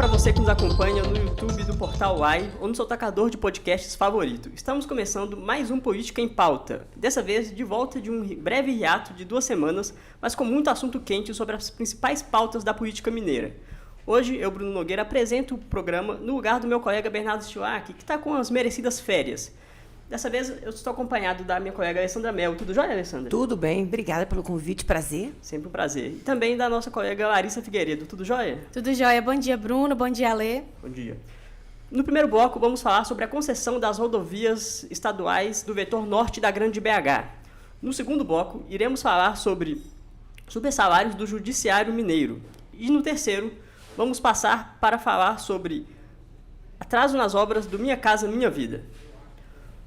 para você que nos acompanha no YouTube do Portal Uai ou no seu tocador de podcasts favorito. Estamos começando mais um Política em Pauta. Dessa vez, de volta de um breve hiato de 2 semanas, mas com muito assunto quente sobre as principais pautas da política mineira. Hoje, eu, Bruno Nogueira, apresento o programa no lugar do meu colega Bernardo Stiwak, que está com as merecidas férias. Dessa vez, eu estou acompanhado da minha colega Alessandra Mel. Tudo jóia, Alessandra? Tudo bem, obrigada pelo convite, prazer. Sempre um prazer. E também da nossa colega Larissa Figueiredo. Tudo jóia? Tudo jóia. Bom dia, Bruno. Bom dia, Alê. Bom dia. No primeiro bloco, vamos falar sobre a concessão das rodovias estaduais do vetor norte da Grande BH. No segundo bloco, iremos falar sobre supersalários do Judiciário Mineiro. E no terceiro, vamos passar para falar sobre atraso nas obras do Minha Casa Minha Vida.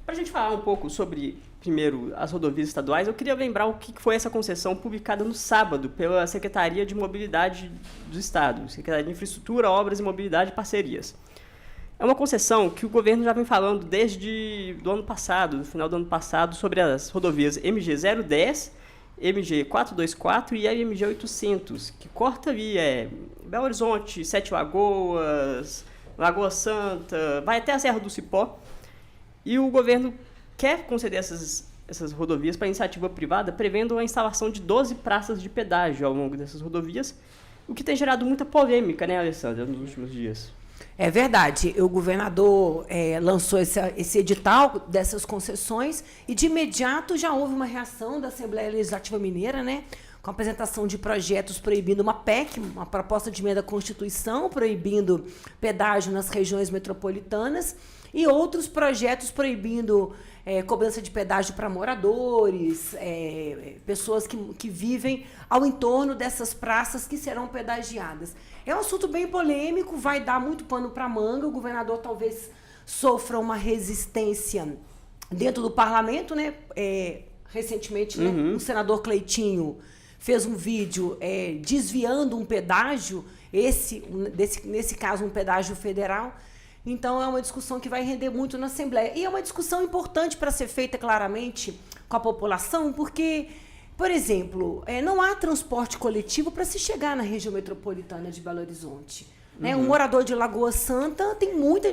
Para a gente falar um pouco sobre, primeiro, as rodovias estaduais, eu queria lembrar o que foi essa concessão publicada no sábado pela Secretaria de Mobilidade do Estado, Secretaria de Infraestrutura, Obras e Mobilidade e Parcerias. É uma concessão que o governo já vem falando desde do ano passado, no final do ano passado, sobre as rodovias MG 010, MG 424 e a MG 800, que corta ali Belo Horizonte, Sete Lagoas, Lagoa Santa, vai até a Serra do Cipó. E o governo quer conceder essas rodovias para iniciativa privada, prevendo a instalação de 12 praças de pedágio ao longo dessas rodovias, o que tem gerado muita polêmica, né, Alessandra, nos últimos dias. É verdade, o governador lançou esse edital dessas concessões e de imediato já houve uma reação da Assembleia Legislativa Mineira, né, com a apresentação de projetos proibindo uma PEC, uma proposta de emenda à Constituição, proibindo pedágio nas regiões metropolitanas, e outros projetos proibindo cobrança de pedágio para moradores, pessoas que vivem ao entorno dessas praças que serão pedagiadas. É um assunto bem polêmico, vai dar muito pano para manga, o governador talvez sofra uma resistência dentro do parlamento, né? Recentemente, né, o senador Cleitinho fez um vídeo desviando um pedágio, nesse caso um pedágio federal. Então, é uma discussão que vai render muito na Assembleia. E é uma discussão importante para ser feita claramente com a população, porque, por exemplo, não há transporte coletivo para se chegar na região metropolitana de Belo Horizonte. Né? Um morador de Lagoa Santa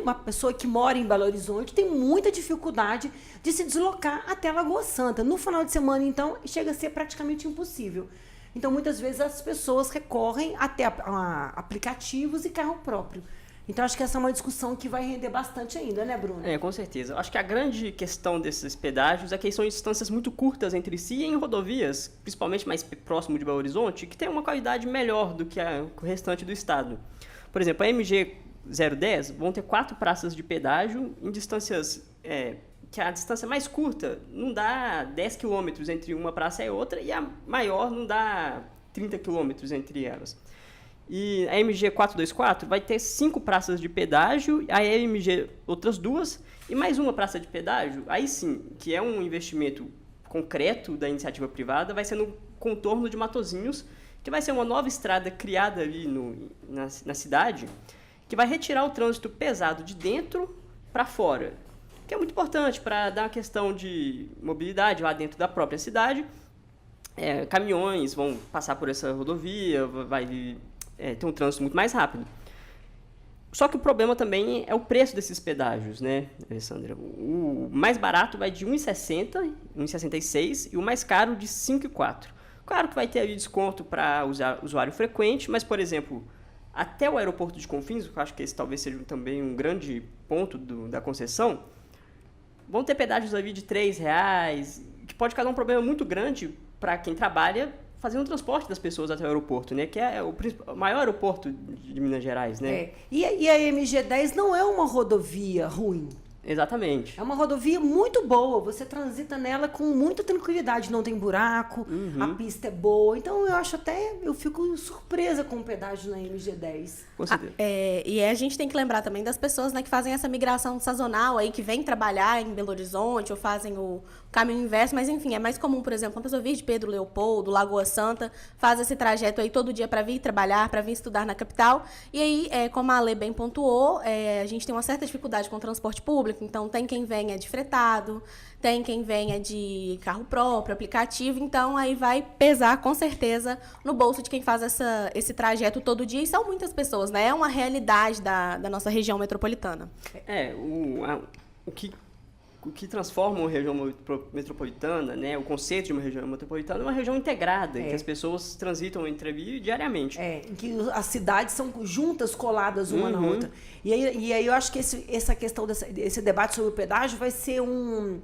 uma pessoa que mora em Belo Horizonte tem muita dificuldade de se deslocar até Lagoa Santa. No final de semana, então, chega a ser praticamente impossível. Então, muitas vezes, as pessoas recorrem até a aplicativos e carro próprio. Então, acho que essa é uma discussão que vai render bastante ainda, né, Bruno? Com certeza. Acho que a grande questão desses pedágios é que são distâncias muito curtas entre si e em rodovias, principalmente mais próximo de Belo Horizonte, que tem uma qualidade melhor do que o restante do estado. Por exemplo, a MG 010 vão ter 4 praças de pedágio em distâncias que a distância mais curta não dá 10 quilômetros entre uma praça e outra, e a maior não dá 30 quilômetros entre elas. E a MG 424 vai ter 5 praças de pedágio, a MG outras 2 e mais uma praça de pedágio. Aí sim, que é um investimento concreto da iniciativa privada, vai ser no contorno de Matozinhos, que vai ser uma nova estrada criada ali na cidade, que vai retirar o trânsito pesado de dentro para fora, que é muito importante para dar uma questão de mobilidade lá dentro da própria cidade. Caminhões vão passar por essa rodovia, vai ter um trânsito muito mais rápido. Só que o problema também é o preço desses pedágios, né, Alessandra? O mais barato vai de R$ 1,60, R$ 1,66 e o mais caro de R$ 5,04. Claro que vai ter ali desconto para usuário frequente, mas, por exemplo, até o aeroporto de Confins, que eu acho que esse talvez seja também um grande ponto da concessão, vão ter pedágios ali de R$ 3,00, que pode causar um problema muito grande para quem trabalha fazendo o transporte das pessoas até o aeroporto, né? Que é o maior aeroporto de Minas Gerais, né? E a MG10 não é uma rodovia ruim. Exatamente. É uma rodovia muito boa, você transita nela com muita tranquilidade, não tem buraco, a pista é boa. Então, eu fico surpresa com o pedágio na MG10. Com certeza. E a gente tem que lembrar também das pessoas, né, que fazem essa migração sazonal aí, que vêm trabalhar em Belo Horizonte ou fazem o caminho inverso, mas enfim, é mais comum, por exemplo, uma pessoa vir de Pedro Leopoldo, Lagoa Santa, faz esse trajeto aí todo dia para vir trabalhar, para vir estudar na capital. E aí, como a Alê bem pontuou, a gente tem uma certa dificuldade com o transporte público, então tem quem venha de fretado, tem quem venha de carro próprio, aplicativo, então aí vai pesar com certeza no bolso de quem faz esse trajeto todo dia, e são muitas pessoas, né? É uma realidade da nossa região metropolitana. O que transforma uma região metropolitana, né, o conceito de uma região metropolitana é uma região integrada, em que as pessoas transitam entre diariamente. Em que as cidades são juntas, coladas uma na outra. E aí eu acho que essa questão desse debate sobre o pedágio vai ser um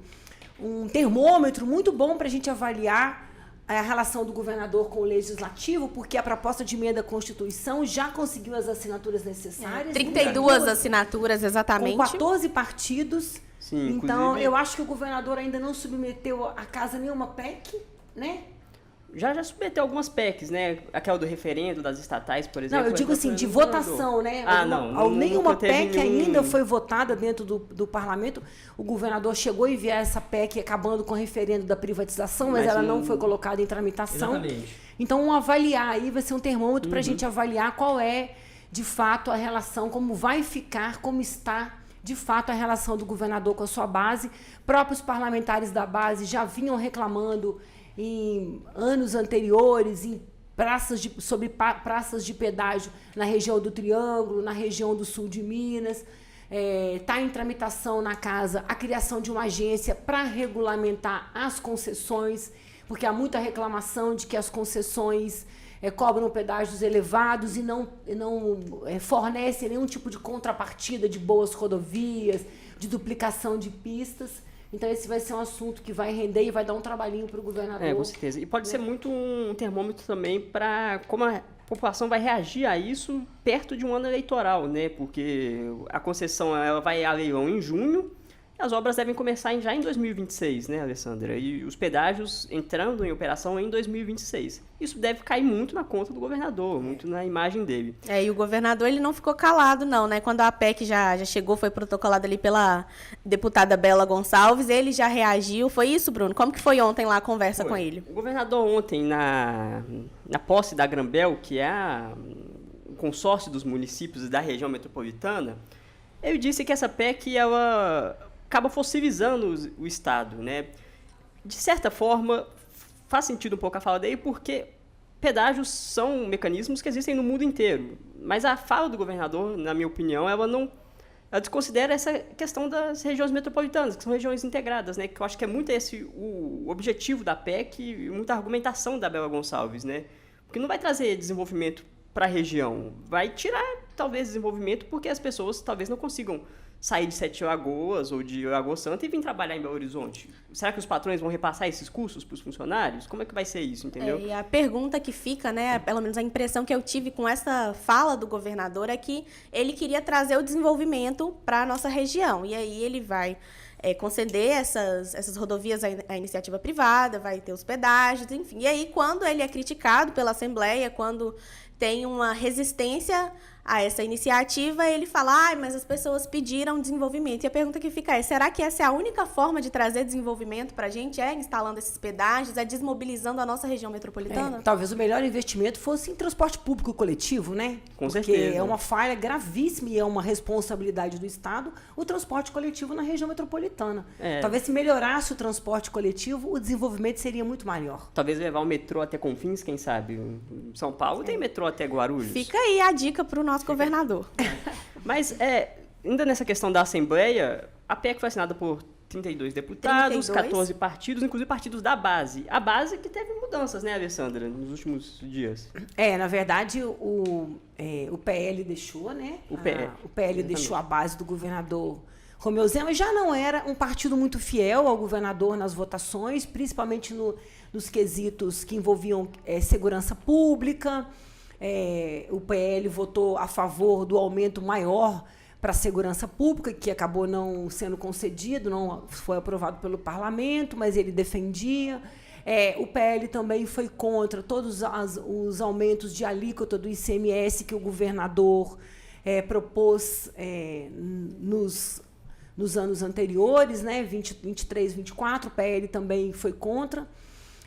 termômetro muito bom para a gente avaliar a relação do governador com o legislativo, porque a proposta de emenda à Constituição já conseguiu as assinaturas necessárias. 32 assinaturas, exatamente. Com 14 partidos. Sim, então, eu acho que o governador ainda não submeteu a casa nenhuma PEC, né? Já submeteu algumas PECs, né? Aquela do referendo, das estatais, por exemplo. Não, eu digo assim, de votação, né? Nenhuma PEC ainda foi votada dentro do parlamento. O governador chegou a enviar essa PEC acabando com o referendo da privatização, mas ela não foi colocada em tramitação. Exatamente. Então, avaliar aí vai ser um termômetro para a gente avaliar qual é, de fato, a relação, como vai ficar, como está, de fato, a relação do governador com a sua base. Próprios parlamentares da base já vinham reclamando em anos anteriores, sobre praças de pedágio na região do Triângulo, na região do sul de Minas. Está em tramitação na casa a criação de uma agência para regulamentar as concessões, porque há muita reclamação de que as concessões cobram pedágios elevados e não fornecem nenhum tipo de contrapartida de boas rodovias, de duplicação de pistas. Então, esse vai ser um assunto que vai render e vai dar um trabalhinho para o governador. Com certeza. E pode ser muito um termômetro também para como a população vai reagir a isso perto de um ano eleitoral, né? Porque a concessão ela vai a leilão em junho, e as obras devem começar já em 2026, né, Alessandra? E os pedágios entrando em operação em 2026. Isso deve cair muito na conta do governador, muito na imagem dele. E o governador ele não ficou calado, não, né? Quando a PEC já chegou, foi protocolada ali pela deputada Bela Gonçalves, ele já reagiu. Foi isso, Bruno? Como que foi ontem lá a conversa com ele? O governador ontem, na posse da Agrambel, que é o consórcio dos municípios da região metropolitana, ele disse que essa PEC ela acaba fossilizando o Estado, né? De certa forma, faz sentido um pouco a fala dele, porque pedágios são mecanismos que existem no mundo inteiro. Mas a fala do governador, na minha opinião, ela desconsidera essa questão das regiões metropolitanas, que são regiões integradas, né? Que eu acho que é muito esse o objetivo da PEC e muita argumentação da Bela Gonçalves, né? Porque não vai trazer desenvolvimento para a região, vai tirar, talvez, desenvolvimento porque as pessoas talvez não consigam sair de Sete Lagoas ou de Lagoa Santa e vir trabalhar em Belo Horizonte. Será que os patrões vão repassar esses custos para os funcionários? Como é que vai ser isso, entendeu? E a pergunta que fica, né, pelo menos a impressão que eu tive com essa fala do governador é que ele queria trazer o desenvolvimento para a nossa região. E aí ele vai conceder essas rodovias à iniciativa privada, vai ter os pedágios, enfim. E aí, quando ele é criticado pela Assembleia, quando tem uma resistência a essa iniciativa, ele fala, mas as pessoas pediram desenvolvimento. E a pergunta que fica será que essa é a única forma de trazer desenvolvimento para a gente? Instalando esses pedágios, desmobilizando a nossa região metropolitana? Talvez o melhor investimento fosse em transporte público coletivo, né? Com certeza. Porque é uma falha gravíssima e é uma responsabilidade do Estado o transporte coletivo na região metropolitana. Talvez se melhorasse o transporte coletivo, o desenvolvimento seria muito maior. Talvez levar o metrô até Confins, quem sabe? Em São Paulo tem metrô até Guarulhos. Fica aí a dica para o nosso governador. Mas, ainda nessa questão da Assembleia, a PEC foi assinada por 32 deputados, 14 partidos, inclusive partidos da base. A base que teve mudanças, né, Alessandra, nos últimos dias. Na verdade, o PL deixou, né? O PL deixou a base do governador Romeu Zema. Já não era um partido muito fiel ao governador nas votações, principalmente nos quesitos que envolviam segurança pública. O PL votou a favor do aumento maior para a segurança pública, que acabou não sendo concedido, não foi aprovado pelo parlamento, mas ele defendia. O PL também foi contra todos os aumentos de alíquota do ICMS que o governador propôs nos anos anteriores, né, 23, 24, o PL também foi contra.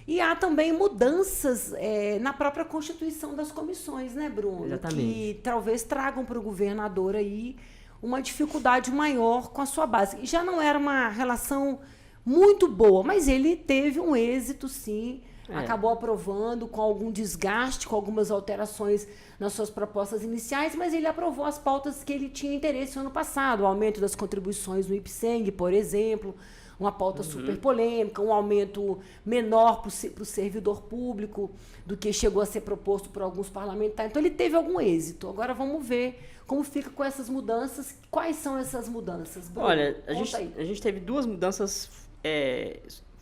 E há também mudanças na própria constituição das comissões, né, Bruno? Exatamente. Que talvez tragam para o governador aí uma dificuldade maior com a sua base. E já não era uma relação muito boa, mas ele teve um êxito, sim. Acabou aprovando com algum desgaste, com algumas alterações nas suas propostas iniciais, mas ele aprovou as pautas que ele tinha interesse no ano passado. O aumento das contribuições no IPSENG, por exemplo, uma pauta super polêmica, um aumento menor para o servidor público do que chegou a ser proposto por alguns parlamentares. Então, ele teve algum êxito. Agora, vamos ver como fica com essas mudanças. Quais são essas mudanças, Bruno? Olha, a gente teve duas mudanças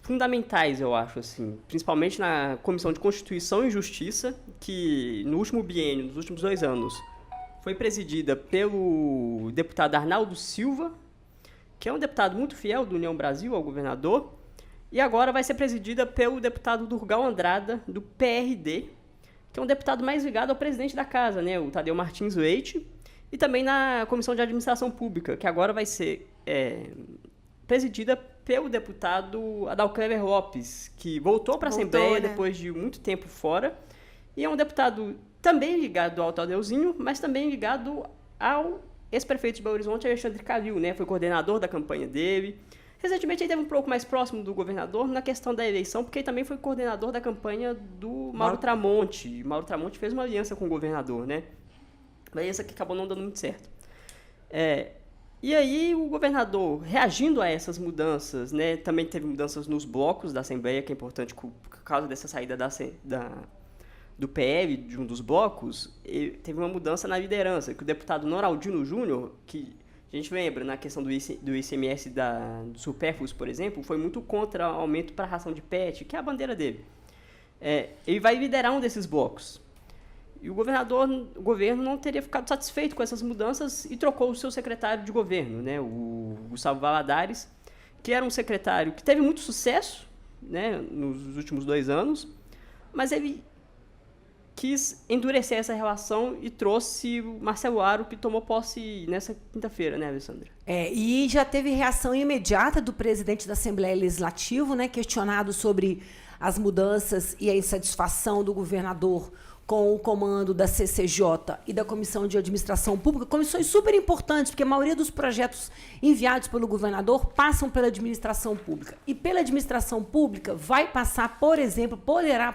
fundamentais, eu acho, assim, principalmente na Comissão de Constituição e Justiça, que no último biênio, nos últimos 2 anos, foi presidida pelo deputado Arnaldo Silva, que é um deputado muito fiel do União Brasil ao governador, e agora vai ser presidida pelo deputado Durgal Andrada, do PRD, que é um deputado mais ligado ao presidente da casa, né, o Tadeu Martins Leite, e também na Comissão de Administração Pública, que agora vai ser presidida pelo deputado Adalclever Lopes, que voltou para a Assembleia, né, depois de muito tempo fora, e é um deputado também ligado ao Tadeuzinho, mas também ligado ao ex-prefeito de Belo Horizonte, Alexandre Calil, né? Foi coordenador da campanha dele. Recentemente ele esteve um pouco mais próximo do governador na questão da eleição, porque ele também foi coordenador da campanha do Mauro Tramonte. Mauro Tramonte fez uma aliança com o governador, né? Uma aliança que acabou não dando muito certo. E aí o governador, reagindo a essas mudanças, né? Também teve mudanças nos blocos da Assembleia, que é importante por causa dessa saída do PL, de um dos blocos, teve uma mudança na liderança, que o deputado Noraldino Júnior, que a gente lembra na questão do ICMS do supérfluos, por exemplo, foi muito contra o aumento para a ração de PET, que é a bandeira dele. Ele vai liderar um desses blocos. E o governo não teria ficado satisfeito com essas mudanças e trocou o seu secretário de governo, né, o Gustavo Valadares, que era um secretário que teve muito sucesso, né, nos últimos 2 anos, mas ele quis endurecer essa relação e trouxe o Marcelo Aro, que tomou posse nessa quinta-feira, né, Alessandra? E já teve reação imediata do presidente da Assembleia Legislativa, né, questionado sobre as mudanças e a insatisfação do governador com o comando da CCJ e da Comissão de Administração Pública, comissões super importantes, porque a maioria dos projetos enviados pelo governador passam pela administração pública. E pela administração pública vai passar, por exemplo, poderão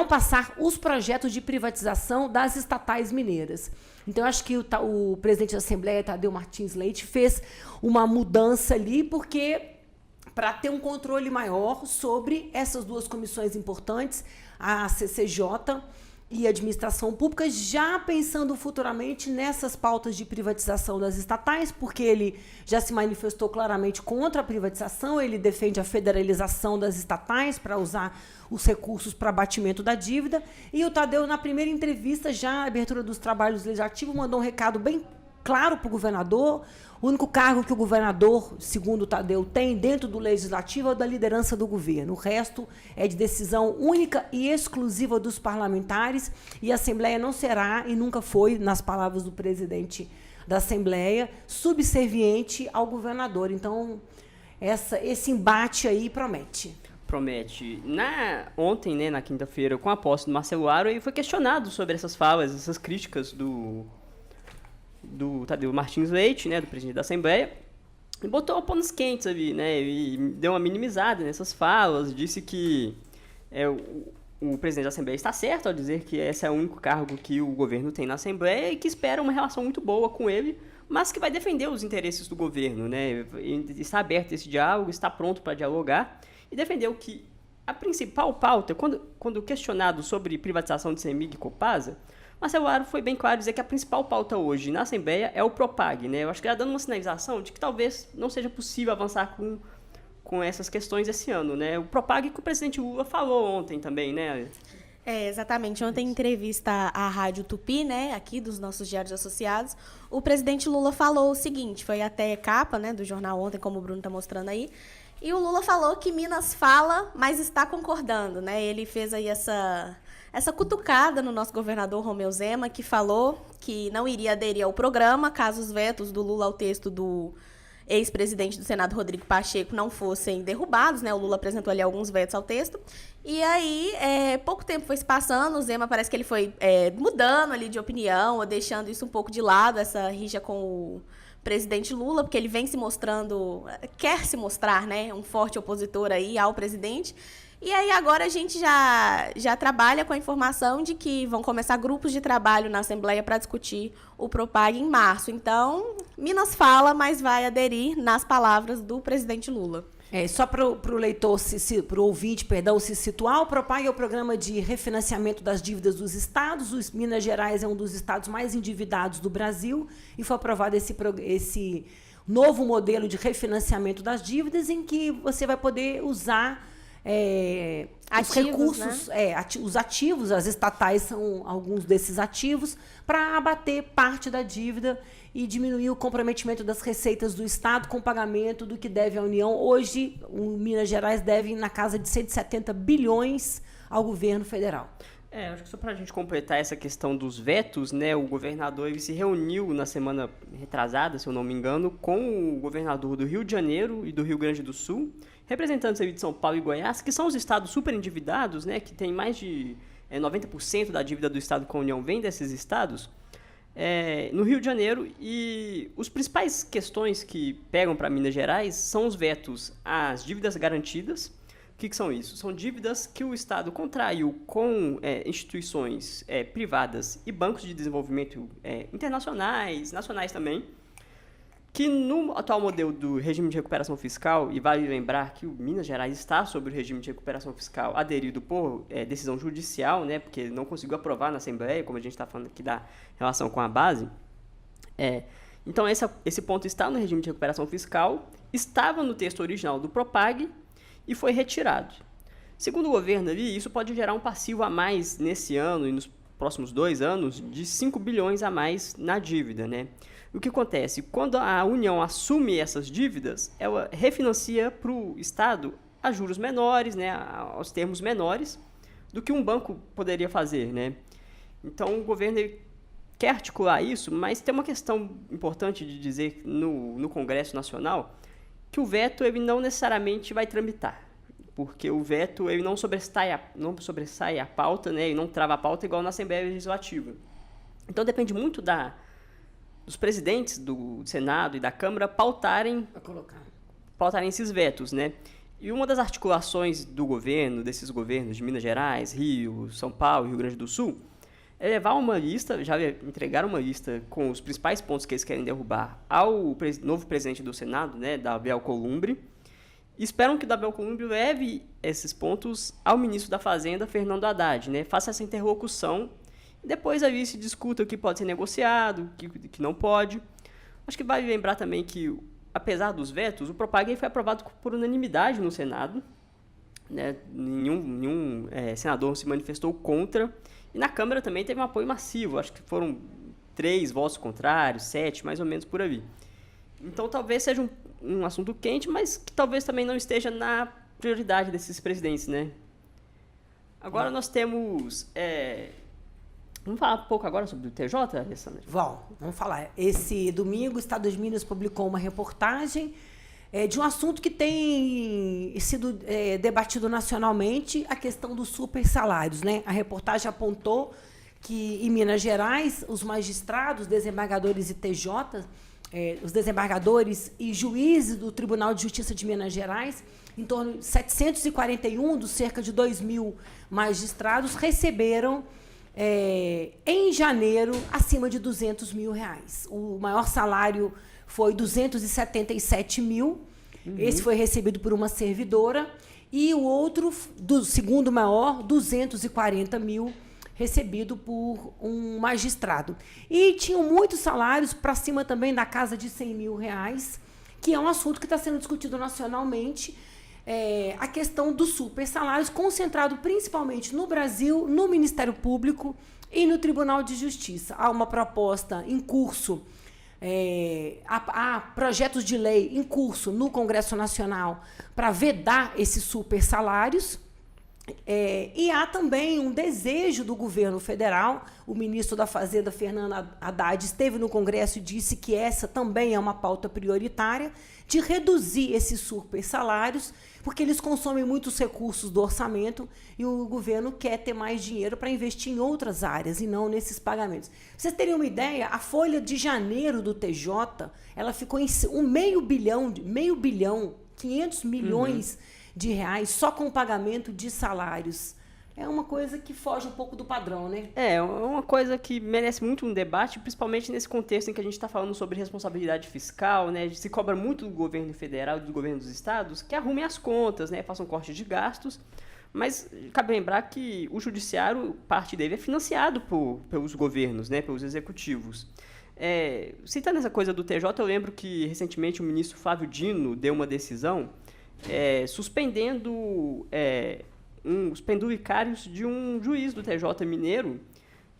passar os projetos de privatização das estatais mineiras. Então, eu acho que o presidente da Assembleia, Tadeu Martins Leite, fez uma mudança ali, porque para ter um controle maior sobre essas duas comissões importantes, a CCJ e a Administração Pública, já pensando futuramente nessas pautas de privatização das estatais, porque ele já se manifestou claramente contra a privatização, ele defende a federalização das estatais para usar os recursos para abatimento da dívida, e o Tadeu, na primeira entrevista, já na abertura dos trabalhos legislativos, mandou um recado bem claro para o governador. O único cargo que o governador, segundo o Tadeu, tem dentro do legislativo é o da liderança do governo. O resto é de decisão única e exclusiva dos parlamentares, e a Assembleia não será e nunca foi, nas palavras do presidente da Assembleia, subserviente ao governador. Então, esse embate aí promete. Ontem, né, na quinta-feira, com a posse do Marcelo Aro, ele foi questionado sobre essas falas, essas críticas do Tadeu Martins Leite, né, do presidente da Assembleia, e botou panos quentes ali, né, e deu uma minimizada nessas falas, disse que o presidente da Assembleia está certo ao dizer que esse é o único cargo que o governo tem na Assembleia e que espera uma relação muito boa com ele, mas que vai defender os interesses do governo, né, está aberto a esse diálogo, está pronto para dialogar, e defendeu que a principal pauta, quando questionado sobre privatização de CEMIG e Copasa, Marcelo Aro foi bem claro dizer que a principal pauta hoje na Assembleia é o Propag, né? Eu acho que ele está dando uma sinalização de que talvez não seja possível avançar com essas questões esse ano, né? O Propag que o presidente Lula falou ontem também, né? Exatamente. Ontem, em entrevista à Rádio Tupi, né, aqui dos nossos diários associados, o presidente Lula falou o seguinte, foi até capa, né, do jornal ontem, como o Bruno está mostrando aí, e o Lula falou que Minas fala, mas está concordando, né? Ele fez aí essa cutucada no nosso governador Romeu Zema, que falou que não iria aderir ao programa caso os vetos do Lula ao texto do ex-presidente do Senado, Rodrigo Pacheco, não fossem derrubados, né? O Lula apresentou ali alguns vetos ao texto. E aí, pouco tempo foi se passando, o Zema parece que ele foi mudando ali de opinião, ou deixando isso um pouco de lado, essa rixa com o presidente Lula, porque ele vem se mostrando, quer se mostrar, né, um forte opositor aí ao presidente. E aí agora a gente já trabalha com a informação de que vão começar grupos de trabalho na Assembleia para discutir o Propag em março. Então, Minas fala, mas vai aderir nas palavras do presidente Lula. Só para o leitor, para o ouvinte, perdão, se situar, o Propag é o programa de refinanciamento das dívidas dos estados. Minas Gerais é um dos estados mais endividados do Brasil e foi aprovado esse novo modelo de refinanciamento das dívidas em que você vai poder usar os recursos, né? Os ativos, as estatais são alguns desses ativos, para abater parte da dívida e diminuir o comprometimento das receitas do Estado com o pagamento do que deve à União. Hoje, o Minas Gerais deve na casa de 170 bilhões ao governo federal. Acho que só para a gente completar essa questão dos vetos, né, o governador ele se reuniu na semana retrasada, se eu não me engano, com o governador do Rio de Janeiro e do Rio Grande do Sul, representantes aí de São Paulo e Goiás, que são os estados super endividados, né, que tem mais de 90% da dívida do Estado com a União vem desses estados, no Rio de Janeiro. E as principais questões que pegam para Minas Gerais são os vetos às dívidas garantidas. O que são isso? São dívidas que o Estado contraiu com instituições privadas e bancos de desenvolvimento internacionais, nacionais também, que no atual modelo do regime de recuperação fiscal, e vale lembrar que o Minas Gerais está sobre o regime de recuperação fiscal aderido por decisão judicial, né, porque ele não conseguiu aprovar na Assembleia, como a gente está falando aqui da relação com a base. Então, esse ponto está no regime de recuperação fiscal, estava no texto original do Propag e foi retirado. Segundo o governo ali, isso pode gerar um passivo a mais nesse ano e nos próximos 2 anos de 5 bilhões a mais na dívida, né? O que acontece? Quando a União assume essas dívidas, ela refinancia para o Estado a juros menores, né, aos termos menores, do que um banco poderia fazer, né? Então, o governo quer articular isso, mas tem uma questão importante de dizer no Congresso Nacional, que o veto ele não necessariamente vai tramitar, porque o veto ele não sobressai a pauta, né, e não trava a pauta igual na Assembleia Legislativa. Então, depende muito dos presidentes do Senado e da Câmara pautarem esses vetos, né? E uma das articulações do governo, desses governos de Minas Gerais, Rio, São Paulo e Rio Grande do Sul, é levar uma lista, já entregaram uma lista com os principais pontos que eles querem derrubar ao novo presidente do Senado, né, Davi Alcolumbre, e esperam que o Davi Alcolumbre leve esses pontos ao ministro da Fazenda, Fernando Haddad, né? Faça essa interlocução. Depois ali se discuta o que pode ser negociado, o que não pode. Acho que vale lembrar também que, apesar dos vetos, o Propag foi aprovado por unanimidade no Senado, né? Nenhum senador se manifestou contra. E na Câmara também teve um apoio massivo. Acho que foram 3 votos contrários, 7, mais ou menos por ali. Então talvez seja um assunto quente, mas que talvez também não esteja na prioridade desses presidentes, né? Agora nós temos... Vamos falar um pouco agora sobre o TJ, Alessandra? Vamos falar. Esse domingo, o Estado de Minas publicou uma reportagem de um assunto que tem sido debatido nacionalmente, a questão dos supersalários, né? A reportagem apontou que, em Minas Gerais, os magistrados, desembargadores e TJ, os desembargadores e juízes do Tribunal de Justiça de Minas Gerais, em torno de 741 dos cerca de 2.000 magistrados, receberam em janeiro, acima de R$200 mil. O maior salário foi 277 mil. Esse foi recebido por uma servidora. E o outro, do segundo maior, 240 mil, recebido por um magistrado. E tinham muitos salários para cima também da casa de R$100 mil, que é um assunto que está sendo discutido nacionalmente. A questão dos supersalários, concentrado principalmente no Brasil, no Ministério Público e no Tribunal de Justiça. Há uma proposta em curso, há projetos de lei em curso no Congresso Nacional para vedar esses supersalários. E há também um desejo do governo federal. O ministro da Fazenda, Fernando Haddad, esteve no Congresso e disse que essa também é uma pauta prioritária, de reduzir esses super salários, porque eles consomem muitos recursos do orçamento e o governo quer ter mais dinheiro para investir em outras áreas e não nesses pagamentos. Pra vocês terem uma ideia, a folha de janeiro do TJ, ela ficou em meio bilhão, 500 milhões de reais só com o pagamento de salários. É uma coisa que foge um pouco do padrão, né? É uma coisa que merece muito um debate, principalmente nesse contexto em que a gente está falando sobre responsabilidade fiscal, né? Se cobra muito do governo federal e do governo dos estados que arrumem as contas, né? Façam corte de gastos. Mas cabe lembrar que o judiciário, parte dele é financiado pelos governos, né? Pelos executivos. Citando essa coisa do TJ, eu lembro que recentemente o ministro Flávio Dino deu uma decisão suspendendo os penduricários de um juiz do TJ mineiro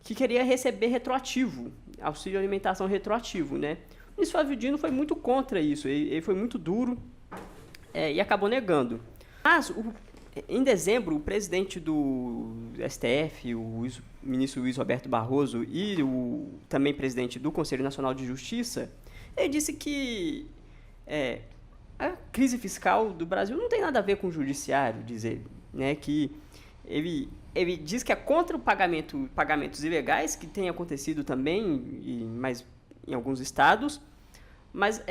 que queria receber retroativo, auxílio alimentação retroativo, né? O ministro Flávio Dino foi muito contra isso, ele foi muito duro e acabou negando. Mas, em dezembro, o presidente do STF, o ministro Luiz Roberto Barroso, e o também presidente do Conselho Nacional de Justiça, ele disse que a crise fiscal do Brasil não tem nada a ver com o judiciário, diz ele, né? Que ele diz que é contra o pagamentos ilegais, que tem acontecido também, mas em alguns estados, mas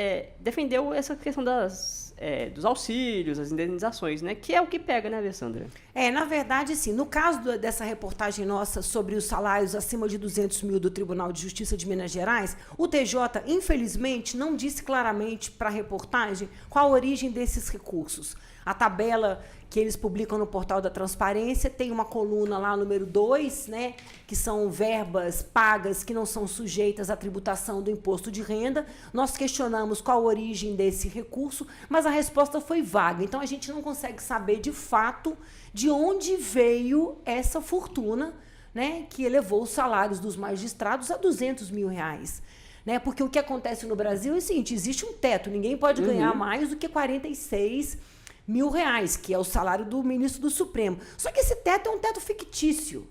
defendeu essa questão dos auxílios, das indenizações, né? Que é o que pega, né, Alessandra? Na verdade, sim. No caso dessa reportagem nossa sobre os salários acima de 200 mil do Tribunal de Justiça de Minas Gerais, o TJ, infelizmente, não disse claramente para a reportagem qual a origem desses recursos. A tabela que eles publicam no Portal da Transparência tem uma coluna lá, número 2, né, que são verbas pagas que não são sujeitas à tributação do imposto de renda. Nós questionamos qual a origem desse recurso, mas a resposta foi vaga. Então, a gente não consegue saber, de fato, de onde veio essa fortuna, né, que elevou os salários dos magistrados a 200 mil reais. Né? Porque o que acontece no Brasil é o seguinte, existe um teto, ninguém pode ganhar mais do que 46 mil reais, que é o salário do ministro do Supremo. Só que esse teto é um teto fictício,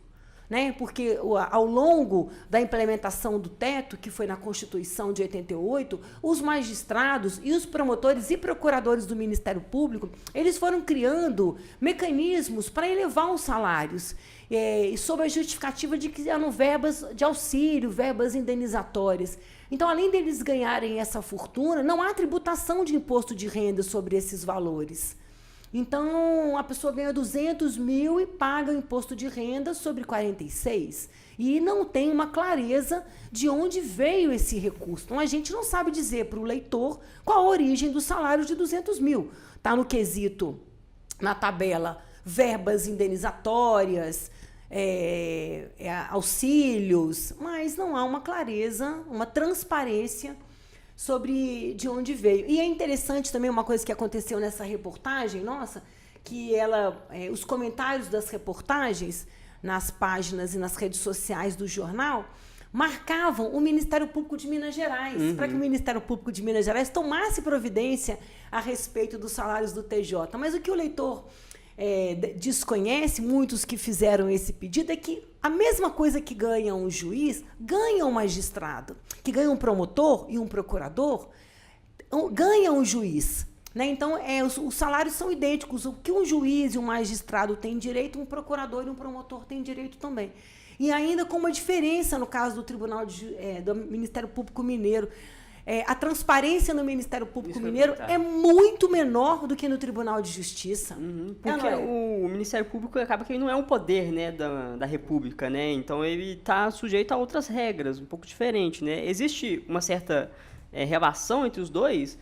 né? Porque ao longo da implementação do teto, que foi na Constituição de 88, os magistrados e os promotores e procuradores do Ministério Público, eles foram criando mecanismos para elevar os salários, sob a justificativa de que eram verbas de auxílio, verbas indenizatórias. Então, além deles ganharem essa fortuna, não há tributação de imposto de renda sobre esses valores. Então, a pessoa ganha 200 mil e paga o imposto de renda sobre 46. E não tem uma clareza de onde veio esse recurso. Então, a gente não sabe dizer para o leitor qual a origem do salário de 200 mil. Está no quesito, na tabela, verbas indenizatórias, auxílios, mas não há uma clareza, uma transparência sobre de onde veio. E é interessante também uma coisa que aconteceu nessa reportagem nossa, que os comentários das reportagens nas páginas e nas redes sociais do jornal marcavam o Ministério Público de Minas Gerais, para que o Ministério Público de Minas Gerais tomasse providência a respeito dos salários do TJ. Mas o que o leitor desconhece, muitos que fizeram esse pedido, é que a mesma coisa que ganha um juiz, ganha um magistrado, que ganha um promotor e um procurador, ganha um juiz. Né? Então, os salários são idênticos. O que um juiz e um magistrado têm direito, um procurador e um promotor têm direito também. E ainda com uma diferença no caso do do Ministério Público Mineiro. A transparência no Ministério Público Mineiro é muito menor do que no Tribunal de Justiça. Porque o Ministério Público acaba que ele não é um poder, né, da República, né? Então ele está sujeito a outras regras, um pouco diferente, né? Existe uma certa relação entre os dois,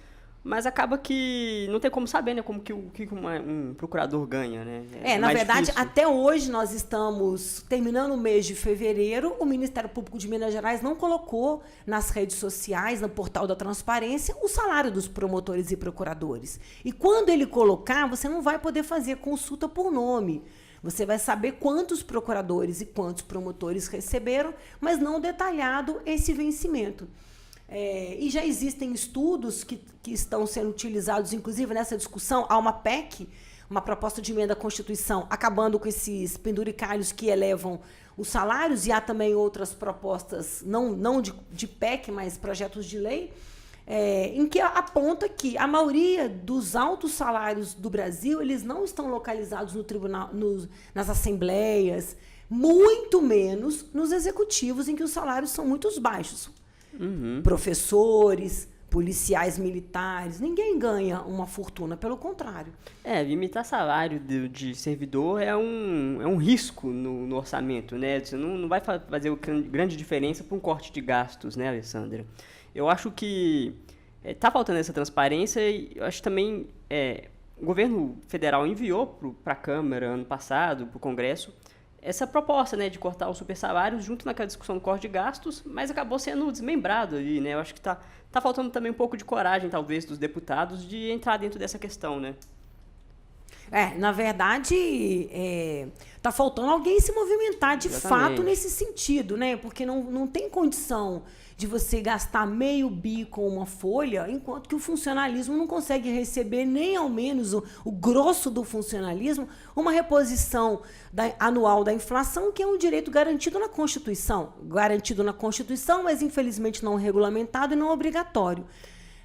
mas acaba que não tem como saber, né, como que um procurador ganha, né? Na verdade, difícil. Até hoje nós estamos terminando o mês de fevereiro, o Ministério Público de Minas Gerais não colocou nas redes sociais, no Portal da Transparência, o salário dos promotores e procuradores. E quando ele colocar, você não vai poder fazer consulta por nome. Você vai saber quantos procuradores e quantos promotores receberam, mas não detalhado esse vencimento. E já existem estudos que estão sendo utilizados, inclusive nessa discussão, há uma PEC, uma proposta de emenda à Constituição, acabando com esses penduricalhos que elevam os salários, e há também outras propostas, não de PEC, mas projetos de lei, em que aponta que a maioria dos altos salários do Brasil, eles não estão localizados no tribunal, nas assembleias, muito menos nos executivos, em que os salários são muito baixos. Professores, policiais militares, ninguém ganha uma fortuna, pelo contrário. Limitar salário de servidor é um risco no orçamento, né? Você não vai fazer grande diferença para um corte de gastos, né, Alessandra? Eu acho que está faltando essa transparência e eu acho também o governo federal enviou para a Câmara ano passado, para o Congresso, essa proposta, né, de cortar os supersalários junto naquela discussão do corte de gastos, mas acabou sendo desmembrado ali, né? Eu acho que tá faltando também um pouco de coragem, talvez, dos deputados de entrar dentro dessa questão, né? Na verdade, está faltando alguém se movimentar de fato nesse sentido, né? Porque não tem condição de você gastar meio bi com uma folha, enquanto que o funcionalismo não consegue receber nem ao menos o grosso do funcionalismo, uma reposição anual da inflação, que é um direito garantido na Constituição. Garantido na Constituição, mas infelizmente não regulamentado e não obrigatório.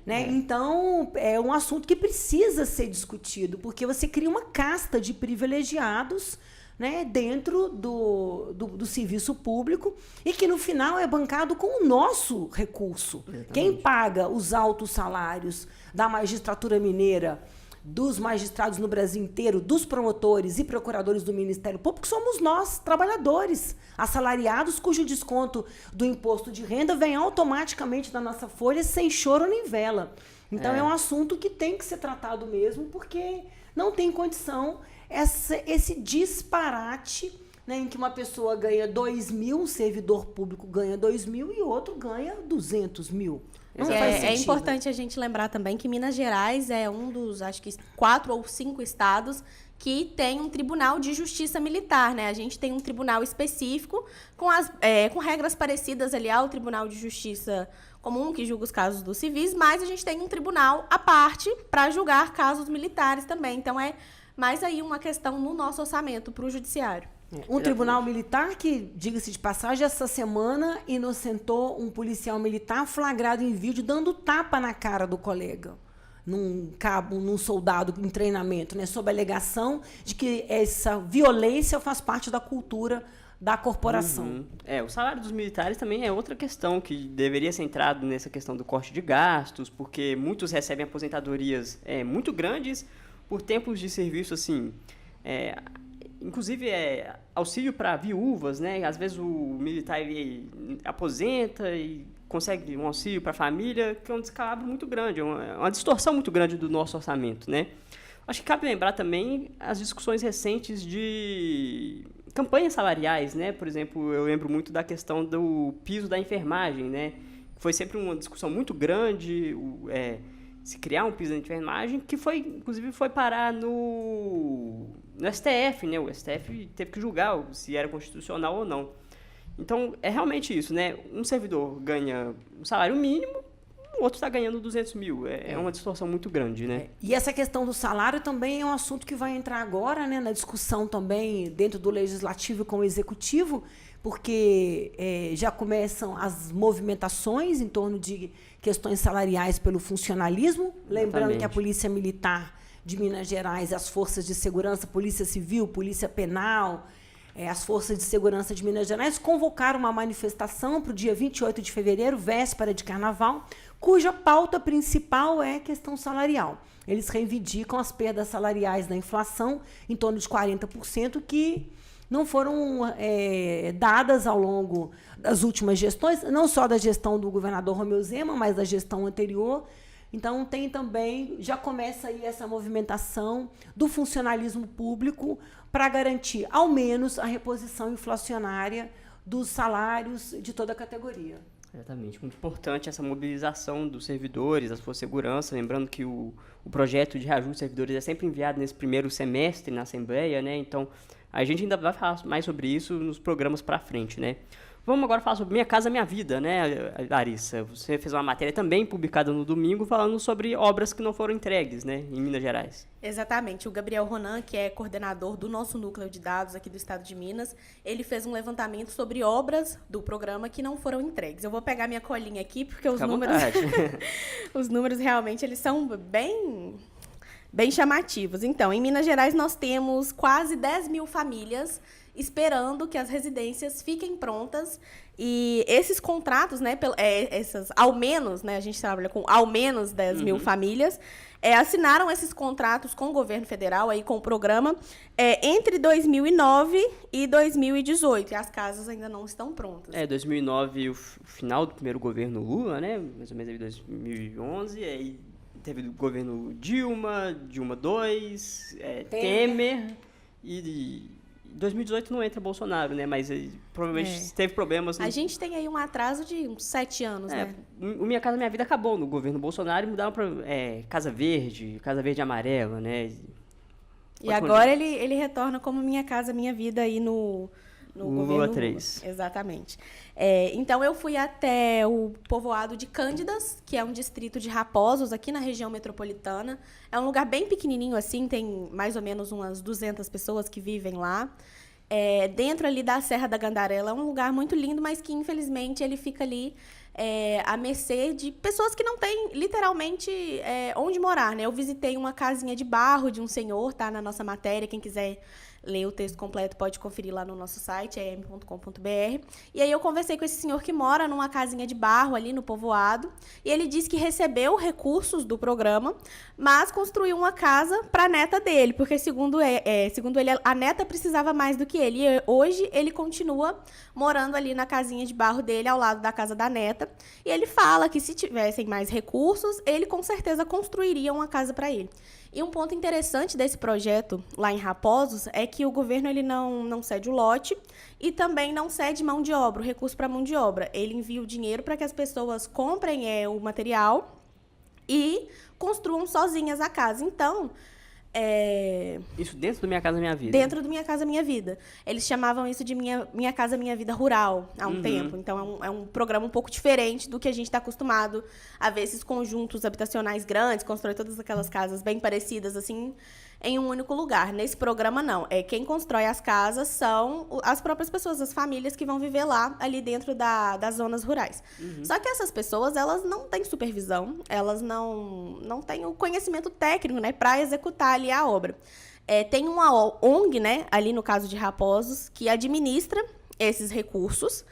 Né? Então, é um assunto que precisa ser discutido, porque você cria uma casta de privilegiados, né, dentro do serviço público e que, no final, é bancado com o nosso recurso. Exatamente. Quem paga os altos salários da magistratura mineira, dos magistrados no Brasil inteiro, dos promotores e procuradores do Ministério Público, somos nós, trabalhadores, assalariados, cujo desconto do imposto de renda vem automaticamente da nossa folha, sem choro nem vela. Então, é um assunto que tem que ser tratado mesmo, porque não tem condição esse disparate, né, em que uma pessoa ganha 2 mil, um servidor público ganha 2 mil e outro ganha 200 mil. Não faz sentido. É importante a gente lembrar também que Minas Gerais é um dos, acho que 4 ou 5 estados que tem um tribunal de justiça militar, né? A gente tem um tribunal específico com regras parecidas ali ao Tribunal de Justiça comum, que julga os casos dos civis, mas a gente tem um tribunal à parte para julgar casos militares também. Então, é mais aí uma questão no nosso orçamento para o judiciário. Um tribunal militar que, diga-se de passagem, essa semana inocentou um policial militar flagrado em vídeo dando tapa na cara do colega, num soldado em treinamento, né, sob a alegação de que essa violência faz parte da cultura da corporação. O salário dos militares também é outra questão que deveria ser entrado nessa questão do corte de gastos, porque muitos recebem aposentadorias muito grandes por tempos de serviço, assim, inclusive auxílio para viúvas, né? Às vezes o militar ele aposenta e consegue um auxílio para a família, que é um descalabro muito grande, uma distorção muito grande do nosso orçamento, né? Acho que cabe lembrar também as discussões recentes de campanhas salariais, né? Por exemplo, eu lembro muito da questão do piso da enfermagem, né? Foi sempre uma discussão muito grande, se criar um piso da enfermagem, que inclusive foi parar no STF, né? O STF teve que julgar se era constitucional ou não. Então, é realmente isso, né? Um servidor ganha um salário mínimo, o outro está ganhando 200 mil. É uma distorção muito grande, né? E essa questão do salário também é um assunto que vai entrar agora, né, na discussão também dentro do Legislativo com o Executivo, porque já começam as movimentações em torno de questões salariais pelo funcionalismo. Lembrando que a Polícia Militar de Minas Gerais, as forças de segurança, Polícia Civil, Polícia Penal, as forças de segurança de Minas Gerais convocaram uma manifestação para o dia 28 de fevereiro, véspera de Carnaval, cuja pauta principal é a questão salarial. Eles reivindicam as perdas salariais da inflação, em torno de 40%, que não foram dadas ao longo das últimas gestões, não só da gestão do governador Romeu Zema, mas da gestão anterior. Então, tem também, já começa aí essa movimentação do funcionalismo público para garantir, ao menos, a reposição inflacionária dos salários de toda a categoria. Exatamente. Muito importante essa mobilização dos servidores, das forças de segurança, lembrando que o projeto de reajuste de servidores é sempre enviado nesse primeiro semestre na Assembleia, né? Então, a gente ainda vai falar mais sobre isso nos programas para frente, né? Vamos agora falar sobre Minha Casa Minha Vida, né, Larissa? Você fez uma matéria também publicada no domingo falando sobre obras que não foram entregues, né, em Minas Gerais. Exatamente. O Gabriel Ronan, que é coordenador do nosso núcleo de dados aqui do estado de Minas, ele fez um levantamento sobre obras do programa que não foram entregues. Eu vou pegar minha colinha aqui, porque os números os números realmente eles são bem chamativos. Então, em Minas Gerais, nós temos quase 10 mil famílias esperando que as residências fiquem prontas. E esses contratos, né, ao menos, né, a gente trabalha com ao menos 10 mil famílias, assinaram esses contratos com o governo federal, aí, com o programa, entre 2009 e 2018. E as casas ainda não estão prontas. 2009, o final do primeiro governo Lula, né, mais ou menos em 2011, aí teve o governo Dilma 2, Temer e 2018 não entra Bolsonaro, né? Mas provavelmente teve problemas. A gente tem aí um atraso de uns 7 anos, né? O Minha Casa Minha Vida acabou no governo Bolsonaro e mudaram para Casa Verde e Amarela, né? E agora ele retorna como Minha Casa Minha Vida aí no governo Lula 3. Exatamente. Então, eu fui até o povoado de Cândidas, que é um distrito de Raposos, aqui na região metropolitana. É um lugar bem pequenininho, assim, tem mais ou menos umas 200 pessoas que vivem lá. Dentro ali da Serra da Gandarela, é um lugar muito lindo, mas que, infelizmente, ele fica ali à mercê de pessoas que não têm, literalmente, onde morar, né? Eu visitei uma casinha de barro de um senhor, tá na nossa matéria, quem quiser ler o texto completo pode conferir lá no nosso site, em.com.br. E aí eu conversei com esse senhor que mora numa casinha de barro ali no povoado, e ele disse que recebeu recursos do programa, mas construiu uma casa para a neta dele, porque segundo ele, a neta precisava mais do que ele. E hoje ele continua morando ali na casinha de barro dele, ao lado da casa da neta, e ele fala que se tivessem mais recursos, ele com certeza construiria uma casa para ele. E um ponto interessante desse projeto lá em Raposos é que o governo ele não cede o lote e também não cede mão de obra, o recurso para mão de obra. Ele envia o dinheiro para que as pessoas comprem o material e construam sozinhas a casa. Então, isso dentro do Minha Casa Minha Vida? Dentro do Minha Casa Minha Vida. Eles chamavam isso de Minha Casa Minha Vida Rural há um tempo. Então, é um programa um pouco diferente do que a gente está acostumado a ver esses conjuntos habitacionais grandes, constrói todas aquelas casas bem parecidas, assim, em um único lugar. Nesse programa, não. Quem constrói as casas são as próprias pessoas, as famílias que vão viver lá, ali dentro das zonas rurais. Só que essas pessoas, elas não têm supervisão, elas não têm o conhecimento técnico, né, para executar ali a obra. Tem uma ONG, né, ali no caso de Raposos, que administra esses recursos.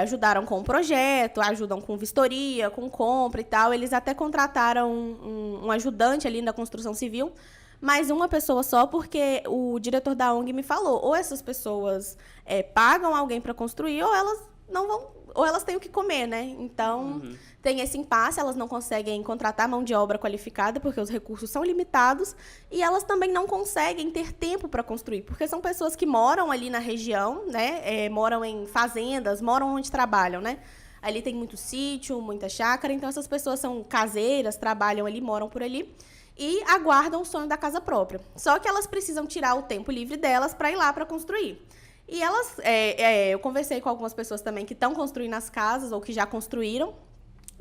Ajudaram com o projeto, ajudam com vistoria, com compra e tal. Eles até contrataram um ajudante ali na construção civil, mas uma pessoa só, porque o diretor da ONG me falou, ou essas pessoas pagam alguém para construir, ou elas não vão, ou elas têm o que comer, né? Então, tem esse impasse, elas não conseguem contratar mão de obra qualificada, porque os recursos são limitados, e elas também não conseguem ter tempo para construir, porque são pessoas que moram ali na região, né? Moram em fazendas, moram onde trabalham, né? Ali tem muito sítio, muita chácara, então essas pessoas são caseiras, trabalham ali, moram por ali, e aguardam o sonho da casa própria. Só que elas precisam tirar o tempo livre delas para ir lá para construir. E elas, eu conversei com algumas pessoas também que estão construindo as casas ou que já construíram,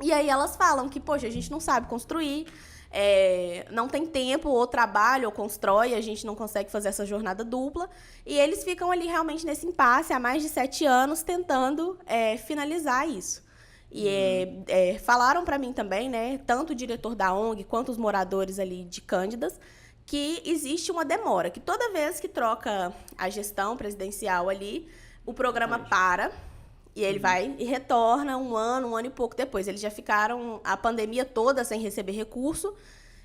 e aí elas falam que, poxa, a gente não sabe construir, não tem tempo, ou trabalha ou constrói, a gente não consegue fazer essa jornada dupla, e eles ficam ali realmente nesse impasse há mais de 7 anos tentando finalizar isso. E falaram para mim também, né, tanto o diretor da ONG quanto os moradores ali de Cândidas, que existe uma demora, que toda vez que troca a gestão presidencial ali, o programa para, e ele vai e retorna um ano e pouco depois. Eles já ficaram a pandemia toda sem receber recurso,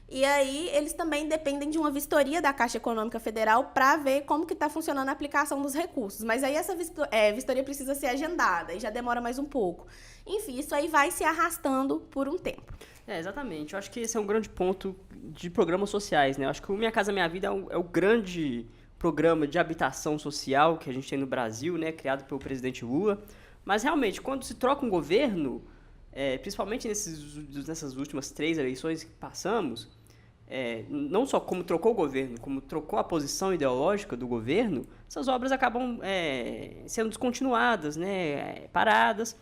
e aí eles também dependem de uma vistoria da Caixa Econômica Federal para ver como que está funcionando a aplicação dos recursos. Mas aí essa vistoria precisa ser agendada e já demora mais um pouco. Enfim, isso aí vai se arrastando por um tempo. Exatamente. Eu acho que esse é um grande ponto de programas sociais, né? Eu acho que o Minha Casa Minha Vida é o grande programa de habitação social que a gente tem no Brasil, né? Criado pelo presidente Lula. Mas, realmente, quando se troca um governo, principalmente nessas últimas 3 eleições que passamos, não só como trocou o governo, como trocou a posição ideológica do governo, essas obras acabam sendo descontinuadas, né, paradas.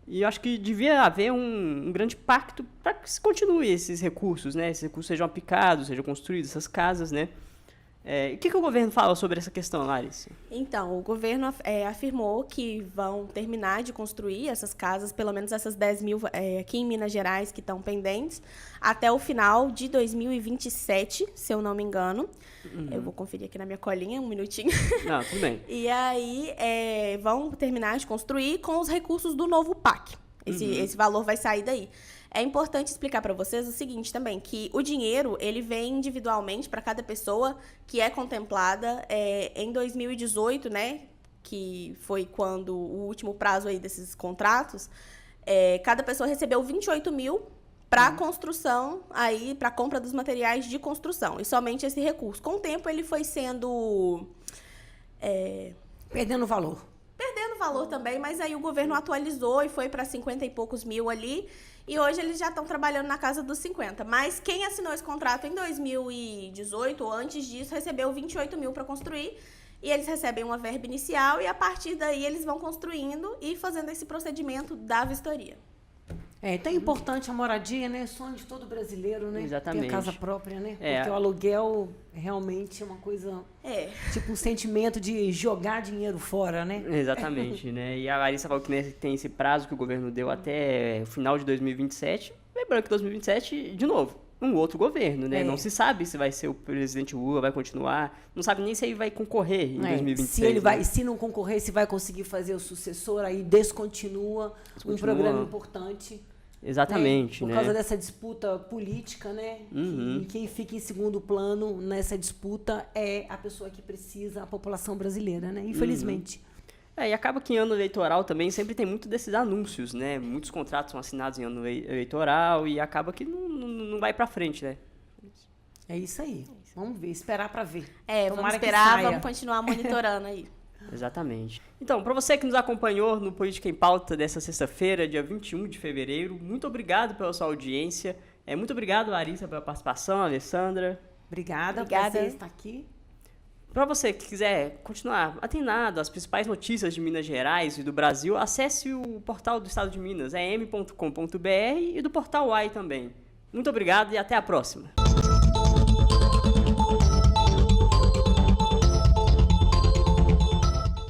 E eu acho que devia haver um grande pacto para que se continue esses recursos, né, esses recursos sejam aplicados, sejam construídos, essas casas, né. O que o governo fala sobre essa questão, Larissa? Então, o governo afirmou que vão terminar de construir essas casas, pelo menos essas 10 mil aqui em Minas Gerais que estão pendentes, até o final de 2027, se eu não me engano. Eu vou conferir aqui na minha colinha, um minutinho. Não, tudo bem. E aí vão terminar de construir com os recursos do novo PAC. Esse valor vai sair daí. É importante explicar para vocês o seguinte também, que o dinheiro, ele vem individualmente para cada pessoa que é contemplada. Em 2018, né, que foi quando o último prazo aí desses contratos, cada pessoa recebeu 28 mil para construção, aí para compra dos materiais de construção. E somente esse recurso. Com o tempo, ele foi sendo... Perdendo valor. Perdendo valor também, mas aí o governo atualizou e foi para 50 e poucos mil ali. E hoje eles já estão trabalhando na casa dos 50. Mas quem assinou esse contrato em 2018 ou antes disso recebeu 28 mil para construir. E eles recebem uma verba inicial e a partir daí eles vão construindo e fazendo esse procedimento da vistoria. Tão importante a moradia, né? Sonho de todo brasileiro, né? Exatamente. Ter casa própria, né? Porque o aluguel realmente é uma coisa... Tipo um sentimento de jogar dinheiro fora, né? Exatamente, né? E a Larissa falou que tem esse prazo que o governo deu até o final de 2027. Lembrando que 2027, de novo, um outro governo, né? Não se sabe se vai ser o presidente Lula, vai continuar. Não sabe nem se ele vai concorrer em 2026. Se ele vai, se não concorrer, se vai conseguir fazer o sucessor, aí descontinua um programa importante. Exatamente, né? Por causa dessa disputa política, né? E quem fica em segundo plano nessa disputa é a pessoa que precisa, a população brasileira, né? Infelizmente. E acaba que em ano eleitoral também sempre tem muito desses anúncios, né? Muitos contratos são assinados em ano eleitoral e acaba que não vai pra frente, né? É isso aí. Vamos ver, esperar pra ver. Vamos esperar, vamos continuar monitorando aí. Exatamente. Então, para você que nos acompanhou no Política em Pauta dessa sexta-feira, dia 21 de fevereiro, muito obrigado pela sua audiência. Muito obrigado, Larissa, pela participação, Alessandra. Obrigada. Prazer estar aqui. Para você que quiser continuar atenado às principais notícias de Minas Gerais e do Brasil, acesse o portal do Estado de Minas, m.com.br, e do portal UAI também. Muito obrigado e até a próxima.